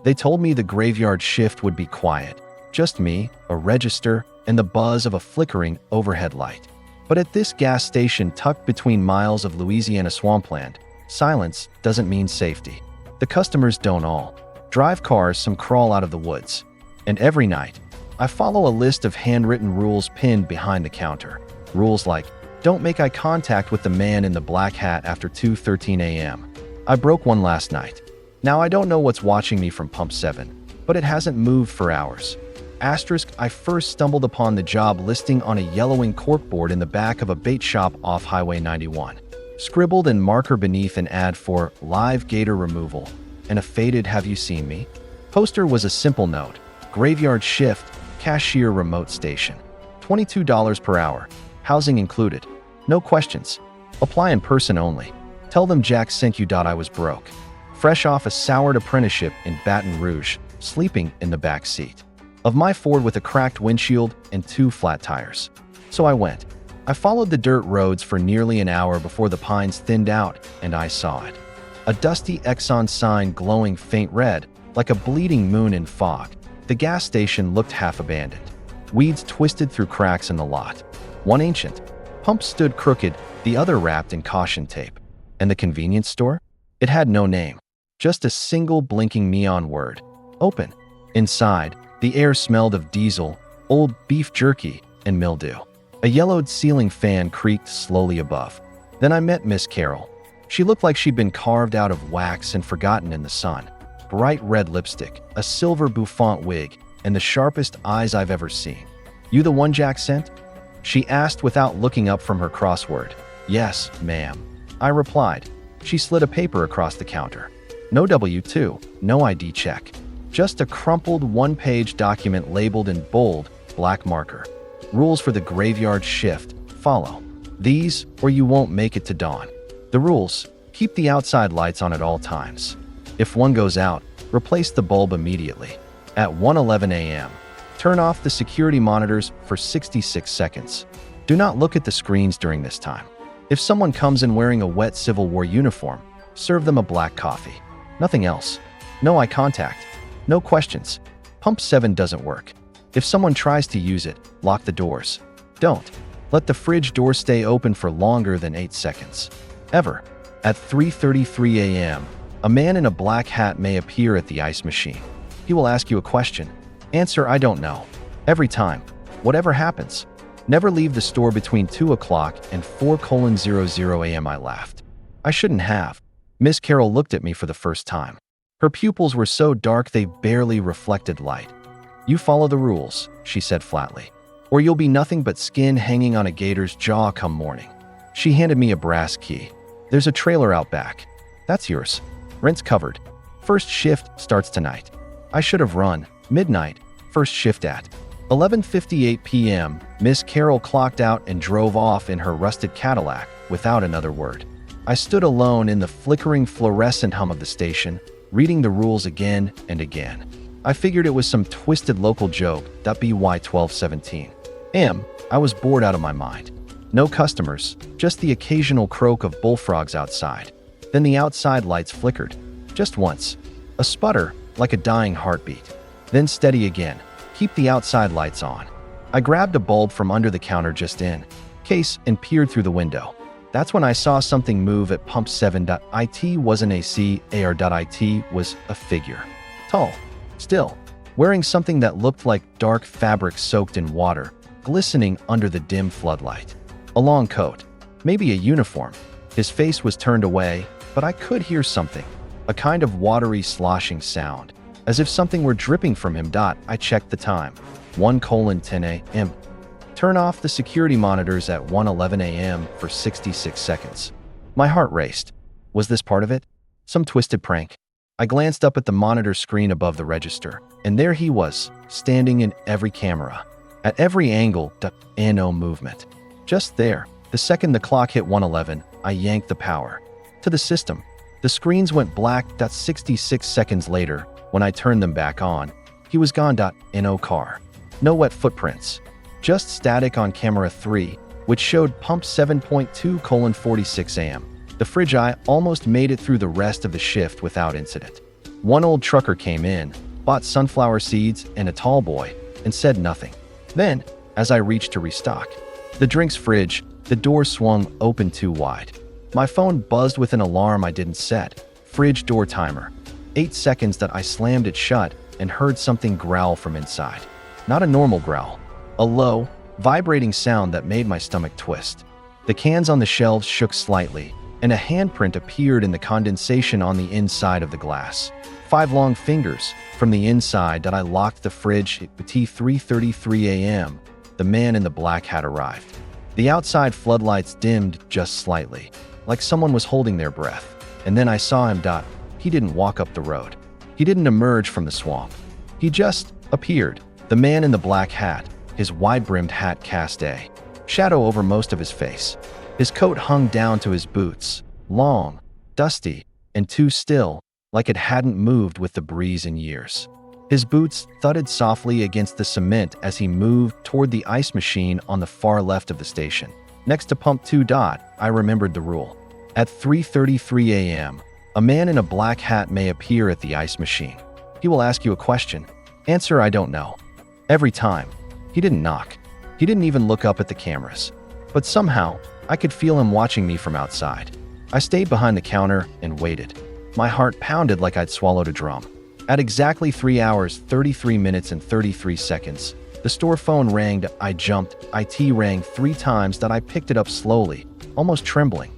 They told me the graveyard shift would be quiet. Just me, a register, and the buzz of a flickering overhead light. But at this gas station tucked between miles of Louisiana swampland, silence doesn't mean safety. The customers don't all drive cars, some crawl out of the woods. And every night, I follow a list of handwritten rules pinned behind the counter. Rules like, don't make eye contact with the man in the black hat after 2:13 a.m. I broke one last night. Now I don't know what's watching me from Pump 7, but it hasn't moved for hours. Asterisk, I first stumbled upon the job listing on a yellowing corkboard in the back of a bait shop off Highway 91. Scribbled in marker beneath an ad for live gator removal and a faded "Have you seen me?" Poster was a simple note: graveyard shift, cashier remote station. $22 per hour, housing included. No questions. Apply in person only. Tell them Jack sent you. I was broke. Fresh off a soured apprenticeship in Baton Rouge, sleeping in the back seat of my Ford with a cracked windshield and 2 flat tires. So I went. I followed the dirt roads for nearly an hour before the pines thinned out and I saw it. A dusty Exxon sign glowing faint red, like a bleeding moon in fog. The gas station looked half abandoned. Weeds twisted through cracks in the lot. One ancient pump stood crooked, the other wrapped in caution tape. And the convenience store? It had no name, just a single blinking neon word: open. Inside, the air smelled of diesel, old beef jerky, and mildew. A yellowed ceiling fan creaked slowly above. Then I met Miss Carol. She looked like she'd been carved out of wax and forgotten in the sun. Bright red lipstick, a silver bouffant wig, and the sharpest eyes I've ever seen. You the one Jack sent? She asked without looking up from her crossword. Yes, ma'am, I replied. She slid a paper across the counter. No W-2, no ID check. Just a crumpled one-page document labeled in bold, black marker. Rules for the graveyard shift. Follow these or you won't make it to dawn. The rules: keep the outside lights on at all times. If one goes out, replace the bulb immediately. At 1:11 a.m., turn off the security monitors for 66 seconds. Do not look at the screens during this time. If someone comes in wearing a wet Civil War uniform, serve them a black coffee. Nothing else. No eye contact. No questions. Pump 7 doesn't work. If someone tries to use it, lock the doors. Don't let the fridge door stay open for longer than 8 seconds. Ever. At 3:33 a.m., a man in a black hat may appear at the ice machine. He will ask you a question. Answer, I don't know. Every time. Whatever happens. Never leave the store between 2 o'clock and 4:00 a.m. I laughed. I shouldn't have. Miss Carol looked at me for the first time. Her pupils were so dark they barely reflected light. You follow the rules, she said flatly, or you'll be nothing but skin hanging on a gator's jaw come morning. She handed me a brass key. There's a trailer out back. That's yours. Rent's covered. First shift starts tonight. I should have run. Midnight. First shift at 11:58 p.m. Miss Carol clocked out and drove off in her rusted Cadillac without another word. I stood alone in the flickering fluorescent hum of the station, reading the rules again and again. I figured it was some twisted local joke. BY 12:17 a.m. I was bored out of my mind. No customers, just the occasional croak of bullfrogs outside. Then the outside lights flickered. Just once. A sputter, like a dying heartbeat. Then steady again. Keep the outside lights on. I grabbed a bulb from under the counter just in case and peered through the window. That's when I saw something move at Pump 7. It wasn't AC, AR.it was a figure. Tall. Still. Wearing something that looked like dark fabric soaked in water, glistening under the dim floodlight. A long coat. Maybe a uniform. His face was turned away, but I could hear something. A kind of watery sloshing sound. As if something were dripping from him. I checked the time. 1:10 a.m. Turn off the security monitors at 1:11 a.m. for 66 seconds. My heart raced. Was this part of it? Some twisted prank? I glanced up at the monitor screen above the register, and there he was, standing in every camera. At every angle, no movement. Just there. The second the clock hit 1:11, I yanked the power to the system. The screens went black. 66 seconds later, when I turned them back on, he was gone. No car. No wet footprints. Just static on camera 3, which showed Pump 7.2:46 a.m. The fridge eye almost made it through the rest of the shift without incident. One old trucker came in, bought sunflower seeds and a tall boy, and said nothing. Then, as I reached to restock the drinks fridge, the door swung open too wide. My phone buzzed with an alarm I didn't set. Fridge door timer. 8 seconds that I slammed it shut and heard something growl from inside. Not a normal growl. A low, vibrating sound that made my stomach twist. The cans on the shelves shook slightly, and a handprint appeared in the condensation on the inside of the glass. 5 long fingers from the inside that I locked the fridge at 3:33 a.m. The man in the black hat arrived. The outside floodlights dimmed just slightly, like someone was holding their breath. And then I saw him. He didn't walk up the road. He didn't emerge from the swamp. He just appeared. The man in the black hat, his wide-brimmed hat cast a shadow over most of his face. His coat hung down to his boots, long, dusty, and too still, like it hadn't moved with the breeze in years. His boots thudded softly against the cement as he moved toward the ice machine on the far left of the station. Next to pump 2. I remembered the rule. At 3:33 a.m., a man in a black hat may appear at the ice machine. He will ask you a question. Answer, I don't know. Every time. He didn't knock. He didn't even look up at the cameras. But somehow, I could feel him watching me from outside. I stayed behind the counter and waited. My heart pounded like I'd swallowed a drum. At exactly 3 hours, 33 minutes, and 33 seconds, the store phone rang. I jumped. IT rang 3 times. That I picked it up slowly, almost trembling.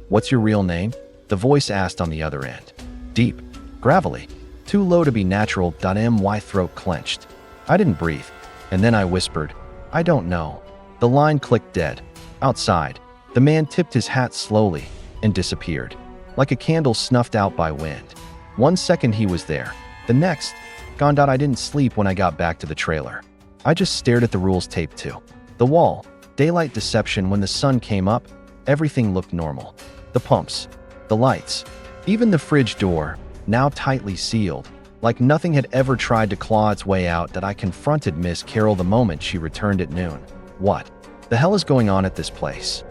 What's your real name? The voice asked on the other end. Deep, gravelly, too low to be natural. My throat clenched. I didn't breathe. And then I whispered, I don't know. The line clicked dead. Outside, the man tipped his hat slowly and disappeared, like a candle snuffed out by wind. 1 second he was there. The next, gone. I didn't sleep when I got back to the trailer. I just stared at the rules tape too. The wall, daylight deception. When the sun came up, everything looked normal. The pumps, the lights, even the fridge door, now tightly sealed, like nothing had ever tried to claw its way out. That I confronted Miss Carol the moment she returned at noon. What the hell is going on at this place?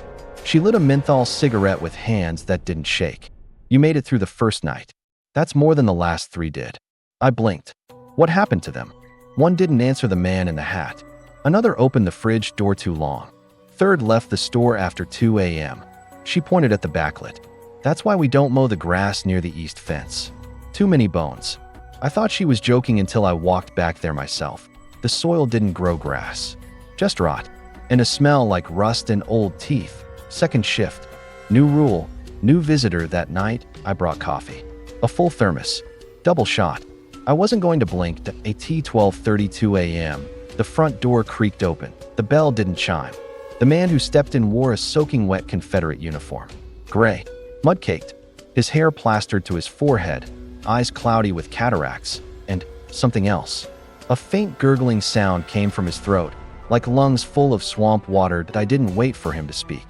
She lit a menthol cigarette with hands that didn't shake. You made it through the first night. That's more than the last 3 did. I blinked. What happened to them? One didn't answer the man in the hat. Another opened the fridge door too long. Third left the store after 2 a.m. She pointed at the backlit. That's why we don't mow the grass near the east fence. Too many bones. I thought she was joking until I walked back there myself. The soil didn't grow grass, just rot, and a smell like rust and old teeth. Second shift. New rule, new visitor. That night, I brought coffee. A full thermos. Double shot. I wasn't going to blink. At 12:32 a.m., the front door creaked open. The bell didn't chime. The man who stepped in wore a soaking wet Confederate uniform. Gray, mud-caked, his hair plastered to his forehead, eyes cloudy with cataracts, and something else. A faint gurgling sound came from his throat, like lungs full of swamp water. That I didn't wait for him to speak.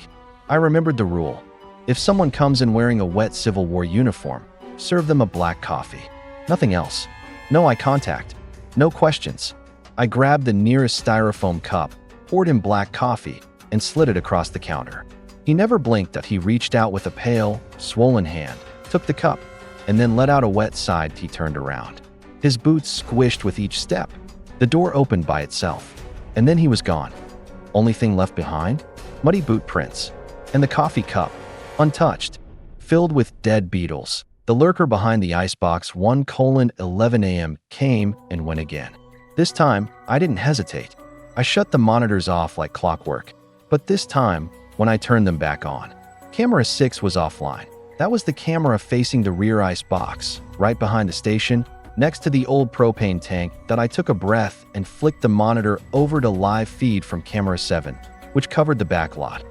I remembered the rule. If someone comes in wearing a wet Civil War uniform, serve them a black coffee. Nothing else. No eye contact. No questions. I grabbed the nearest styrofoam cup, poured him black coffee, and slid it across the counter. He never blinked. That he reached out with a pale, swollen hand, took the cup, and then let out a wet sigh. He turned around. His boots squished with each step. The door opened by itself, and then he was gone. Only thing left behind? Muddy boot prints, and the coffee cup, untouched, filled with dead beetles. The lurker behind the icebox. 1:11 a.m. came and went again. This time, I didn't hesitate. I shut the monitors off like clockwork. But this time, when I turned them back on, camera 6 was offline. That was the camera facing the rear ice box, right behind the station, next to the old propane tank. That I took a breath and flicked the monitor over to live feed from camera 7, which covered the back lot.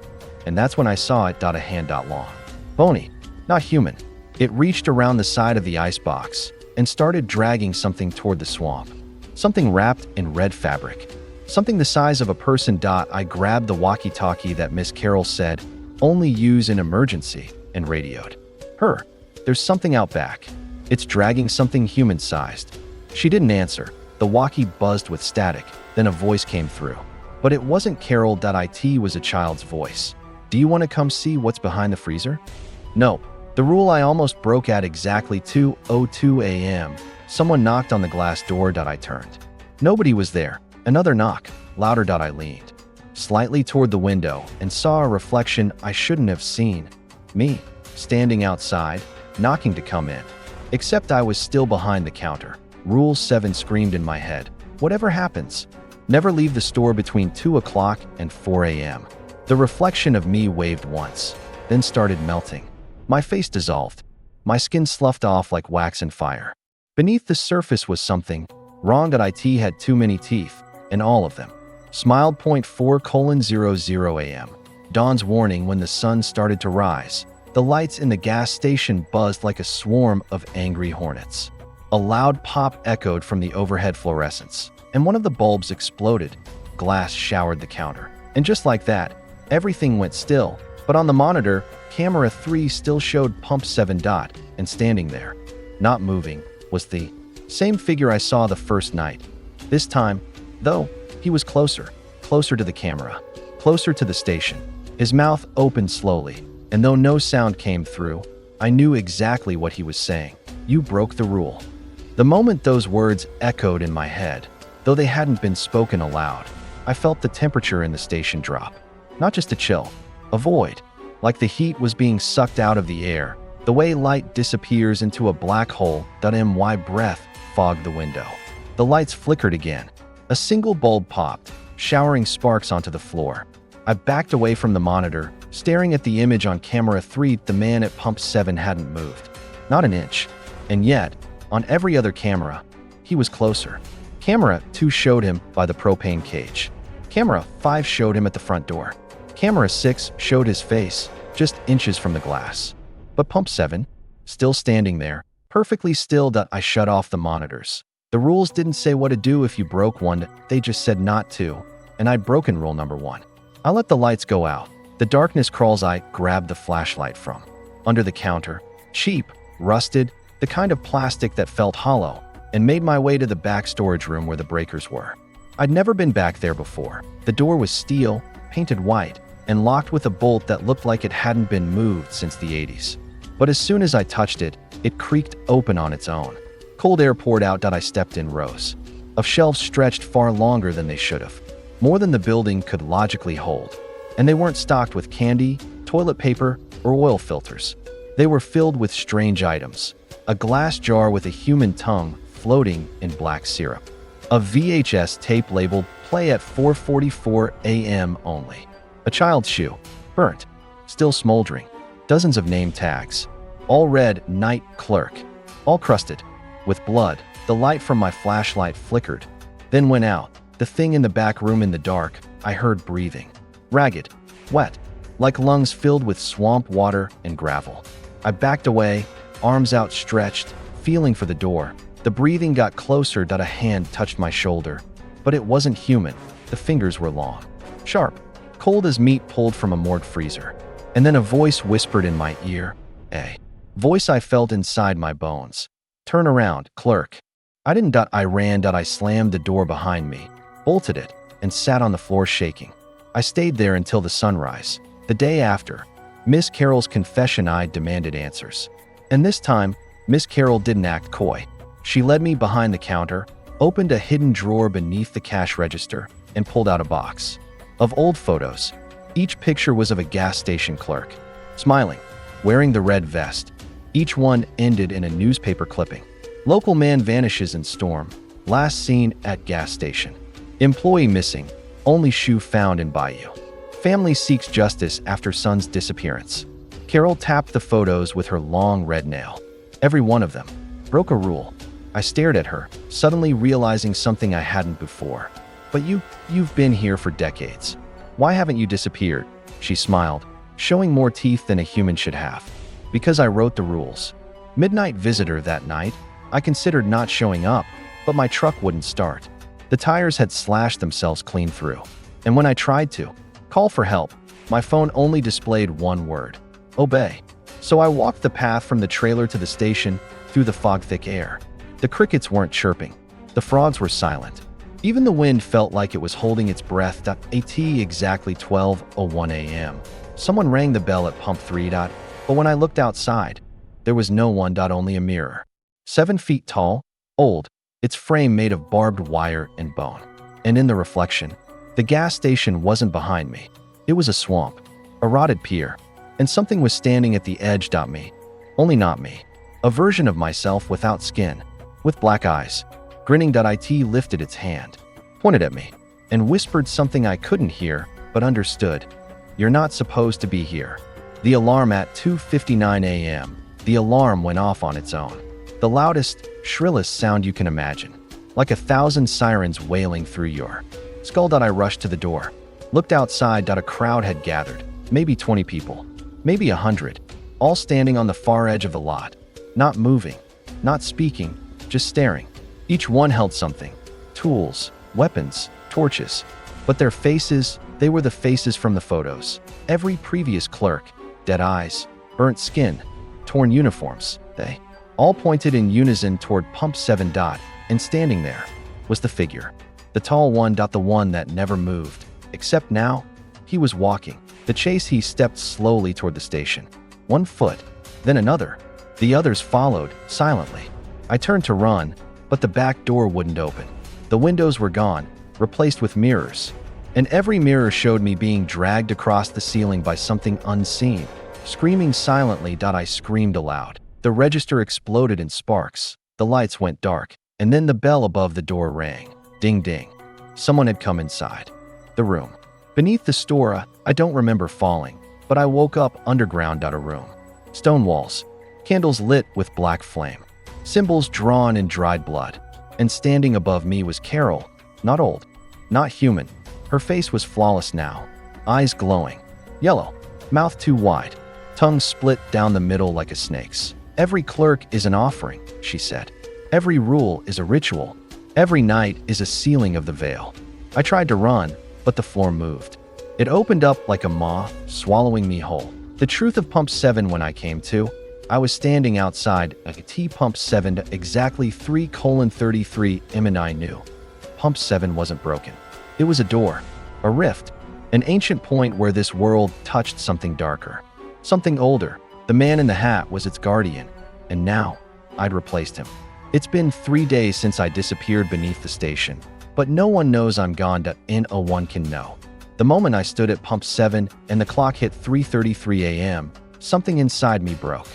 And that's when I saw it. A hand long. Bony, not human. It reached around the side of the icebox and started dragging something toward the swamp. Something wrapped in red fabric. Something the size of a person. I grabbed the walkie-talkie that Miss Carol said, only use in emergency, and radioed. Her, there's something out back. It's dragging something human-sized. She didn't answer. The walkie buzzed with static. Then a voice came through. But it wasn't Carol. It was a child's voice. Do you want to come see what's behind the freezer? No, The rule I almost broke at exactly 2:02 a.m. Someone knocked on the glass door. I turned. Nobody was there. Another knock. Louder. I leaned slightly toward the window and saw a reflection I shouldn't have seen. Me, standing outside, knocking to come in. Except I was still behind the counter. Rule 7 screamed in my head. Whatever happens, never leave the store between 2 o'clock and 4 a.m. The reflection of me waved once, then started melting. My face dissolved. My skin sloughed off like wax and fire. Beneath the surface was something wrong. It had too many teeth, and all of them smiled. 4:00 a.m. Dawn's warning. When the sun started to rise, the lights in the gas station buzzed like a swarm of angry hornets. A loud pop echoed from the overhead fluorescents, and one of the bulbs exploded. Glass showered the counter. And just like that, everything went still. But on the monitor, camera 3 still showed Pump 7. And standing there, not moving, was the same figure I saw the first night. This time, though, he was closer to the camera, closer to the station. His mouth opened slowly, and though no sound came through, I knew exactly what he was saying. You broke the rule. The moment those words echoed in my head, though they hadn't been spoken aloud, I felt the temperature in the station drop. Not just a chill, a void, like the heat was being sucked out of the air, the way light disappears into a black hole. My breath fogged the window. The lights flickered again. A single bulb popped, showering sparks onto the floor. I backed away from the monitor, staring at the image on camera 3. The man at Pump 7 hadn't moved. Not an inch. And yet, on every other camera, he was closer. Camera 2 showed him by the propane cage. Camera 5 showed him at the front door. Camera 6 showed his face, just inches from the glass. But Pump 7, still standing there, perfectly still. I shut off the monitors. The rules didn't say what to do if you broke one, they just said not to, and I'd broken rule number 1. I let the lights go out. The darkness crawls. I grabbed the flashlight from under the counter, cheap, rusted, the kind of plastic that felt hollow, and made my way to the back storage room where the breakers were. I'd never been back there before. The door was steel, painted white, and locked with a bolt that looked like it hadn't been moved since the 80s. But as soon as I touched it, it creaked open on its own. Cold air poured out. I stepped in. Rows of shelves stretched far longer than they should have, more than the building could logically hold. And they weren't stocked with candy, toilet paper, or oil filters. They were filled with strange items. A glass jar with a human tongue floating in black syrup. A VHS tape labeled "Play at 4:44 a.m. only." A child's shoe, burnt, still smoldering. Dozens of name tags, all read "Night Clerk," all crusted with blood. The light from my flashlight flickered, then went out. The thing in the back room. In the dark, I heard breathing. Ragged, wet, like lungs filled with swamp water and gravel. I backed away, arms outstretched, feeling for the door. The breathing got closer. A hand touched my shoulder, but it wasn't human. The fingers were long, sharp, cold as meat pulled from a morgue freezer. And then a voice whispered in my ear, a voice I felt inside my bones. Turn around, clerk. I didn't. I ran. I slammed the door behind me, bolted it, and sat on the floor shaking. I stayed there until the sunrise. The day after, Miss Carroll's confession. I demanded answers. And this time, Miss Carroll didn't act coy. She led me behind the counter, opened a hidden drawer beneath the cash register, and pulled out a box of old photos. Each picture was of a gas station clerk, smiling, wearing the red vest. Each one ended in a newspaper clipping. Local man vanishes in storm. Last seen at gas station. Employee missing. Only shoe found in Bayou. Family seeks justice after son's disappearance. Carol tapped the photos with her long red nail. Every one of them broke a rule. I stared at her, suddenly realizing something I hadn't before. But you've been here for decades. Why haven't you disappeared? She smiled, showing more teeth than a human should have. Because I wrote the rules. Midnight visitor that night. I considered not showing up, but my truck wouldn't start. The tires had slashed themselves clean through. And when I tried to call for help, my phone only displayed one word: obey. So I walked the path from the trailer to the station, through the fog-thick air. The crickets weren't chirping. The frogs were silent. Even the wind felt like it was holding its breath. At exactly 12:01 a.m., someone rang the bell at Pump 3. But when I looked outside, There was no one. Only a mirror. 7 feet tall, old, its frame made of barbed wire and bone. And in the reflection, the gas station wasn't behind me. It was a swamp, a rotted pier, and something was standing at the edge. Me. Only not me. A version of myself without skin, with black eyes. Grinning. It lifted its hand, pointed at me, and whispered something I couldn't hear, but understood. You're not supposed to be here. The alarm at 2:59 a.m. The alarm went off on its own. The loudest, shrillest sound you can imagine. Like 1,000 sirens wailing through your skull. I rushed to the door, looked outside. A crowd had gathered, maybe 20 people, maybe 100, all standing on the far edge of the lot, not moving, not speaking, just staring. Each one held something, tools, weapons, torches, but their faces, they were the faces from the photos. Every previous clerk, dead eyes, burnt skin, torn uniforms, they all pointed in unison toward Pump 7. And standing there was the figure, the tall one. The one that never moved, except now, he was walking. The chase. He stepped slowly toward the station. 1 foot, then another. The others followed, silently. I turned to run, but the back door wouldn't open. The windows were gone, replaced with mirrors. And every mirror showed me being dragged across the ceiling by something unseen. Screaming silently. I screamed aloud. The register exploded in sparks. The lights went dark, and then the bell above the door rang. Ding ding. Someone had come inside the room. Beneath the store, I don't remember falling, but I woke up underground. A room. Stone walls, candles lit with black flame, symbols drawn in dried blood. And standing above me was Carol, not old, not human. Her face was flawless now, eyes glowing, yellow, mouth too wide, tongue split down the middle like a snake's. Every clerk is an offering, she said. Every rule is a ritual. Every night is a sealing of the veil. I tried to run, but the floor moved. It opened up like a maw, swallowing me whole. The truth of Pump 7 when I came to, I was standing outside a T Pump 7 exactly 3:33 am, and I knew. Pump 7 wasn't broken. It was a door, a rift, an ancient point where this world touched something darker, something older. The man in the hat was its guardian, and now I'd replaced him. It's been 3 days since I disappeared beneath the station, but no one knows I'm gone. No one can know. The moment I stood at Pump 7 and the clock hit 3:33 a.m., something inside me broke.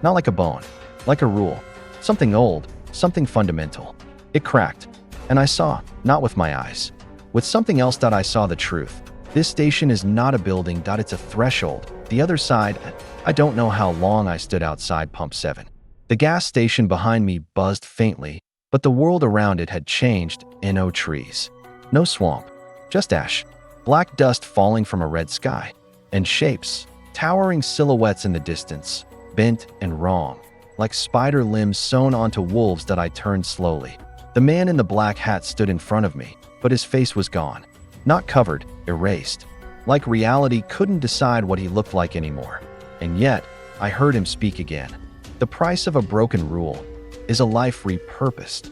Not like a bone, like a rule. Something old, something fundamental. It cracked, and I saw, not with my eyes, with something else. I saw the truth. This station is not a building. It's a threshold. The other side. I don't know how long I stood outside Pump 7. The gas station behind me buzzed faintly, but the world around it had changed. No trees, no swamp, just ash, black dust falling from a red sky, and shapes, towering silhouettes in the distance, bent and wrong, like spider limbs sewn onto wolves. I turned slowly. The man in the black hat stood in front of me, but his face was gone, not covered, erased, like reality couldn't decide what he looked like anymore. And yet, I heard him speak again. The price of a broken rule is a life repurposed.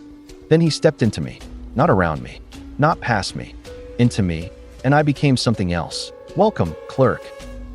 Then he stepped into me, not around me, not past me, into me, and I became something else. Welcome, clerk.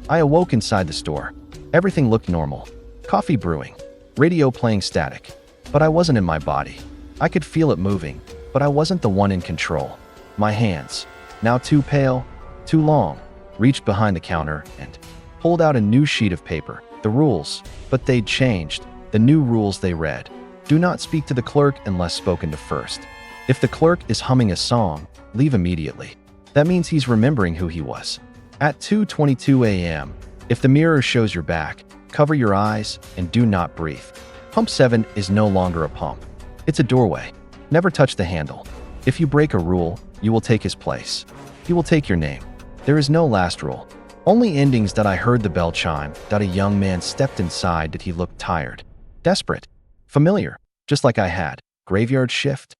I awoke inside the store. Everything looked normal. Coffee brewing, radio playing static. But I wasn't in my body. I could feel it moving, but I wasn't the one in control. My hands, now too pale, too long, reached behind the counter and pulled out a new sheet of paper. The rules, but they'd changed. The new rules they read. Do not speak to the clerk unless spoken to first. If the clerk is humming a song, leave immediately. That means he's remembering who he was. At 2:22 a.m., if the mirror shows your back, cover your eyes and do not breathe. Pump 7 is no longer a pump. It's a doorway. Never touch the handle. If you break a rule, you will take his place. He will take your name. There is no last rule. Only endings. I heard the bell chime. A young man stepped inside. He looked tired, desperate, familiar, just like I had. Graveyard shift?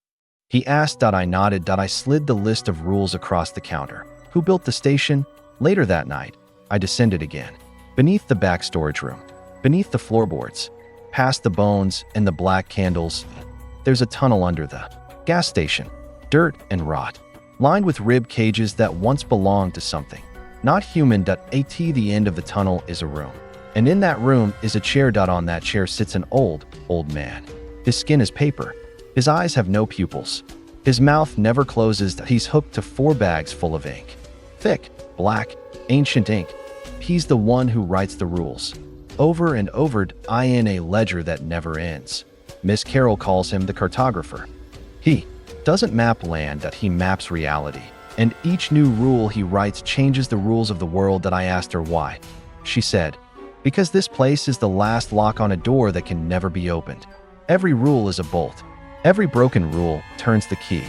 He asked. I nodded. I slid the list of rules across the counter. Who built the station? Later that night, I descended again. Beneath the back storage room, beneath the floorboards, past the bones and the black candles, there's a tunnel under the gas station. Dirt and rot, lined with rib cages that once belonged to something not human. At the end of the tunnel is a room. And in that room is a chair. On that chair sits an old man. His skin is paper. His eyes have no pupils. His mouth never closes. He's hooked to 4 bags full of ink. Thick, black, ancient ink. He's the one who writes the rules. Over and over in a ledger that never ends. Miss Carroll calls him the cartographer. He doesn't map land, he maps reality. And each new rule he writes changes the rules of the world. I asked her why. She said, because this place is the last lock on a door that can never be opened. Every rule is a bolt. Every broken rule turns the key.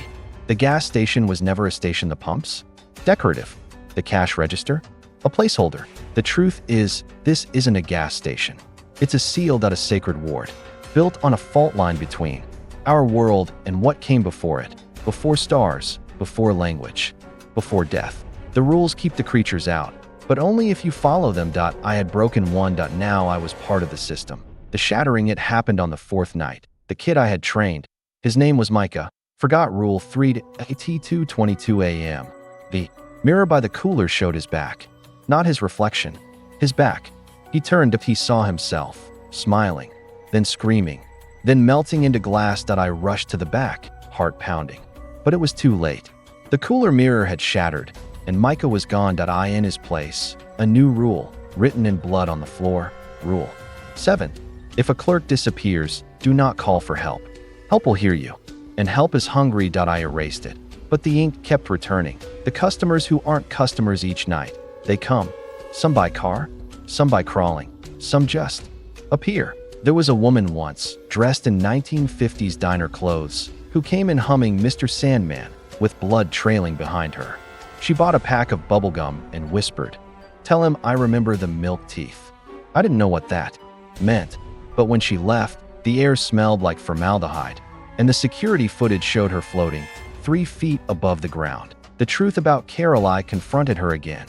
The gas station was never a station. The pumps? Decorative. The cash register? A placeholder. The truth is, this isn't a gas station. It's a seal. A sacred ward, built on a fault line between our world and what came before it. Before stars, before language, before death. The rules keep the creatures out, but only if you follow them. I had broken one. Now I was part of the system. The shattering, it happened on the 4th night. The kid I had trained, his name was Micah, forgot rule 3 at 2:22 a.m. The mirror by the cooler showed his back, not his reflection, his back. He turned. He saw himself, smiling, then screaming, then melting into glass. I rushed to the back, heart pounding. But it was too late. The cooler mirror had shattered, and Micah was gone. In his place, a new rule, written in blood on the floor. Rule 7. If a clerk disappears, do not call for help. Help will hear you. And help is hungry. I erased it. But the ink kept returning. The customers who aren't customers each night. They come. Some by car, some by crawling, some just appear. There was a woman once, dressed in 1950s diner clothes, who came in humming Mr. Sandman, with blood trailing behind her. She bought a pack of bubblegum and whispered, "Tell him I remember the milk teeth." I didn't know what that meant, but when she left, the air smelled like formaldehyde, and the security footage showed her floating 3 feet above the ground. The truth about Carol, I confronted her again.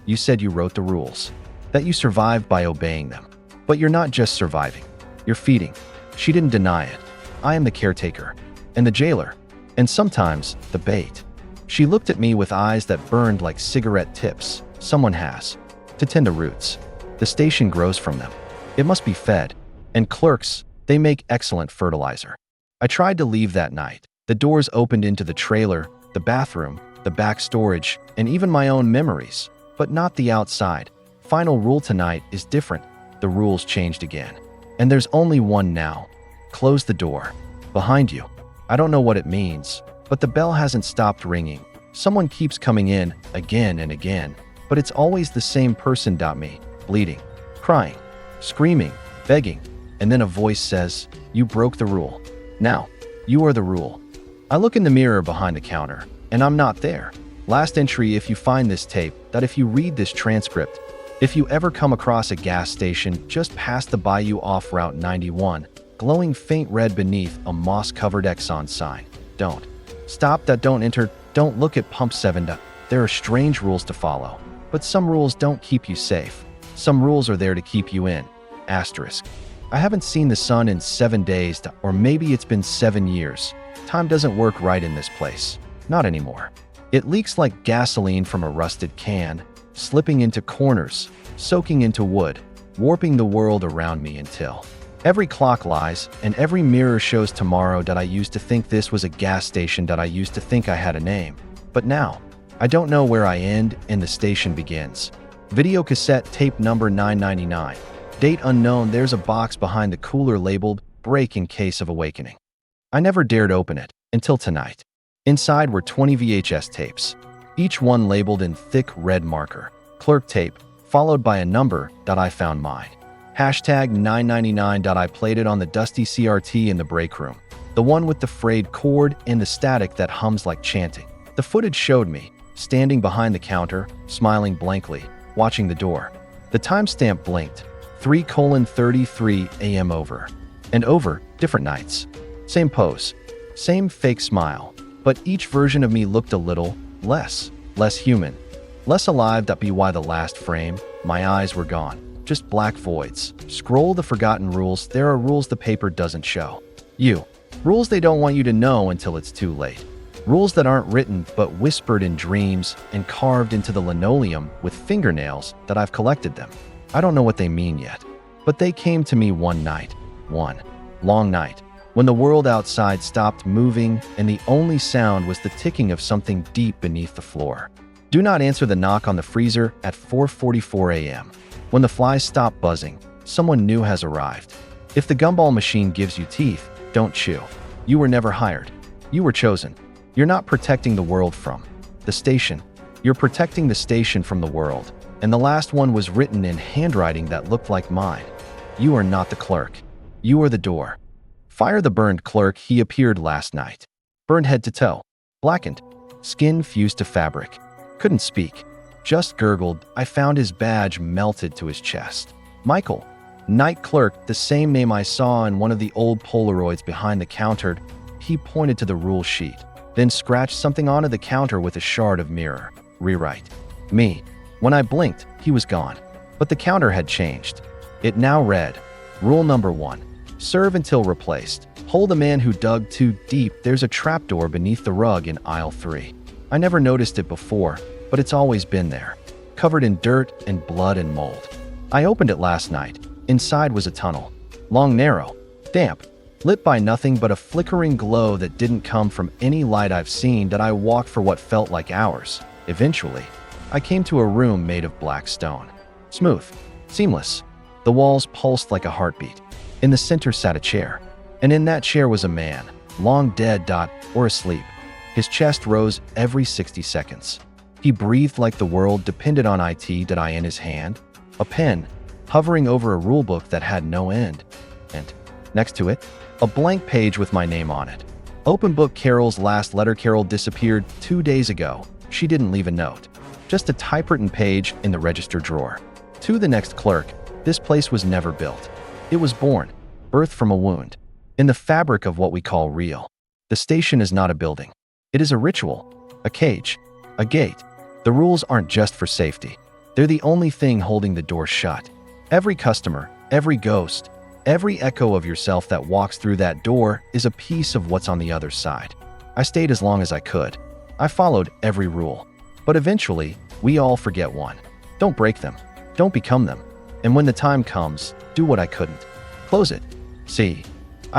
You said you wrote the rules, that you survived by obeying them. But you're not just surviving, you're feeding. She didn't deny it. I am the caretaker, and the jailer, and sometimes the bait. She looked at me with eyes that burned like cigarette tips. Someone has to tend to roots. The station grows from them. It must be fed. And clerks, they make excellent fertilizer. I tried to leave that night. The doors opened into the trailer, the bathroom, the back storage, and even my own memories, but not the outside. Final rule tonight is different. The rules changed again. And there's only one now. Close the door. Behind you. I don't know what it means, but the bell hasn't stopped ringing. Someone keeps coming in again and again, but it's always the same person. Me, bleeding, crying, screaming, begging, and then a voice says, "You broke the rule. Now, you are the rule." I look in the mirror behind the counter, and I'm not there. Last entry: if you find this tape, that if you read this transcript, if you ever come across a gas station just past the Bayou off Route 91, glowing faint red beneath a moss-covered Exxon sign, don't stop. Don't enter. Don't look at pump 7. There are strange rules to follow, but some rules don't keep you safe. Some rules are there to keep you in. Asterisk. I haven't seen the sun in 7 days, or maybe it's been 7 years. Time doesn't work right in this place. Not anymore. It leaks like gasoline from a rusted can, slipping into corners, soaking into wood, warping the world around me until every clock lies and every mirror shows tomorrow. I used to think this was a gas station. I used to think I had a name. But now, I don't know where I end and the station begins. Video cassette tape number 999. Date unknown. There's a box behind the cooler labeled "Break in case of awakening." I never dared open it until tonight. Inside were 20 VHS tapes, each one labeled in thick red marker. Clerk tape, followed by a number. I found mine. Hashtag 999. I played it on the dusty CRT in the break room, the one with the frayed cord and the static that hums like chanting. The footage showed me, standing behind the counter, smiling blankly, watching the door. The timestamp blinked. 3:33 a.m. over and over, different nights. Same pose, same fake smile, but each version of me looked a little less human, less alive. By the last frame, my eyes were gone, just black voids. Scroll the forgotten rules. There are rules the paper doesn't show you. Rules they don't want you to know until it's too late. Rules that aren't written but whispered in dreams and carved into the linoleum with fingernails that I've collected them. I don't know what they mean yet, but they came to me one night, one long night, when the world outside stopped moving and the only sound was the ticking of something deep beneath the floor. Do not answer the knock on the freezer at 4:44 a.m. When the flies stop buzzing, someone new has arrived. If the gumball machine gives you teeth, don't chew. You were never hired. You were chosen. You're not protecting the world from the station. You're protecting the station from the world. And the last one was written in handwriting that looked like mine. You are not the clerk. You are the door. Fire the burned clerk. He appeared last night. Burned head to toe. Blackened. Skin fused to fabric. Couldn't speak. Just gurgled. I found his badge melted to his chest. Michael. Night clerk, the same name I saw in one of the old Polaroids behind the counter. He pointed to the rule sheet, then scratched something onto the counter with a shard of mirror. Rewrite. Me. When I blinked, he was gone. But the counter had changed. It now read, Rule number 1. Serve until replaced. Hold a man who dug too deep. There's a trapdoor beneath the rug in aisle 3. I never noticed it before, but it's always been there, covered in dirt and blood and mold. I opened it last night. Inside was a tunnel. Long, narrow, damp, lit by nothing but a flickering glow that didn't come from any light I've seen. That I walked for what felt like hours. Eventually, I came to a room made of black stone. Smooth, seamless. The walls pulsed like a heartbeat. In the center sat a chair, and in that chair was a man, long dead or asleep. His chest rose every 60 seconds. He breathed like the world depended on it. In his hand, a pen, hovering over a rulebook that had no end. And next to it, a blank page with my name on it. Open book. Carol's last letter. Carol disappeared 2 days ago. She didn't leave a note. Just a typewritten page in the register drawer. To the next clerk, this place was never built. It was born, birthed from a wound, in the fabric of what we call real. The station is not a building. It is a ritual, a cage, a gate. The rules aren't just for safety. They're the only thing holding the door shut. Every customer, every ghost, every echo of yourself that walks through that door is a piece of what's on the other side. I stayed as long as I could. I followed every rule. But eventually, we all forget one. Don't break them. Don't become them. And when the time comes, do what I couldn't. Close it. See,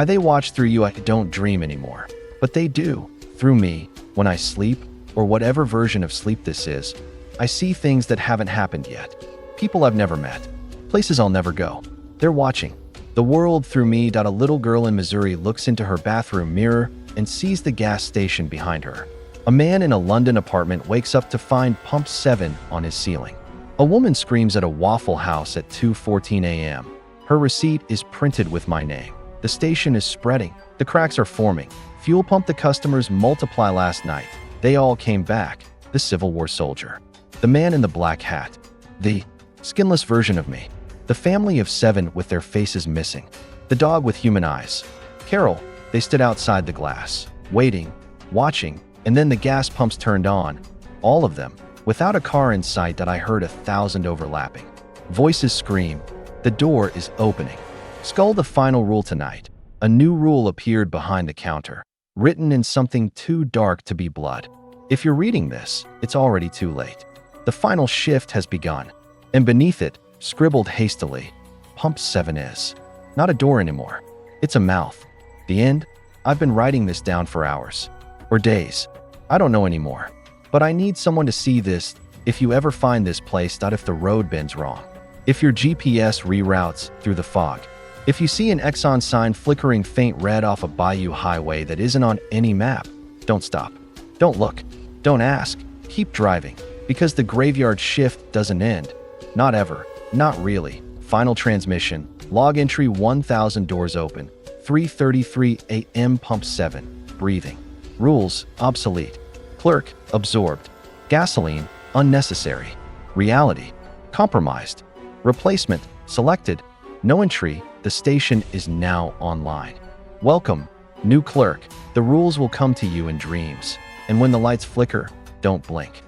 they watch through you. I don't dream anymore. But they do. Through me, when I sleep, or whatever version of sleep this is, I see things that haven't happened yet. People I've never met. Places I'll never go. They're watching. The world through me. A little girl in Missouri looks into her bathroom mirror and sees the gas station behind her. A man in a London apartment wakes up to find pump 7 on his ceiling. A woman screams at a Waffle House at 2:14 a.m. Her receipt is printed with my name. The station is spreading. The cracks are forming. Fuel pump. The customers multiply. Last night, they all came back. The Civil War soldier. The man in the black hat. The skinless version of me. The family of 7 with their faces missing. The dog with human eyes. Carol. They stood outside the glass, waiting, watching, and then the gas pumps turned on. All of them, without a car in sight. I heard 1,000 overlapping voices scream. The door is opening. Skull. The final rule tonight. A new rule appeared behind the counter, written in something too dark to be blood. If you're reading this, it's already too late. The final shift has begun. And beneath it, scribbled hastily, Pump 7 is not a door anymore. It's a mouth. The end? I've been writing this down for hours. Or days. I don't know anymore. But I need someone to see this. If you ever find this place. If the road bends wrong. If your GPS reroutes through the fog. If you see an Exxon sign flickering faint red off a Bayou highway that isn't on any map, don't stop. Don't look. Don't ask. Keep driving. Because the graveyard shift doesn't end. Not ever. Not really. Final transmission. Log entry 1000. Doors open. 3:33 a.m. Pump 7. Breathing. Rules. Obsolete. Clerk. Absorbed. Gasoline. Unnecessary. Reality. Compromised. Replacement. Selected. No entry. The station is now online. Welcome, new clerk. The rules will come to you in dreams. And when the lights flicker, don't blink.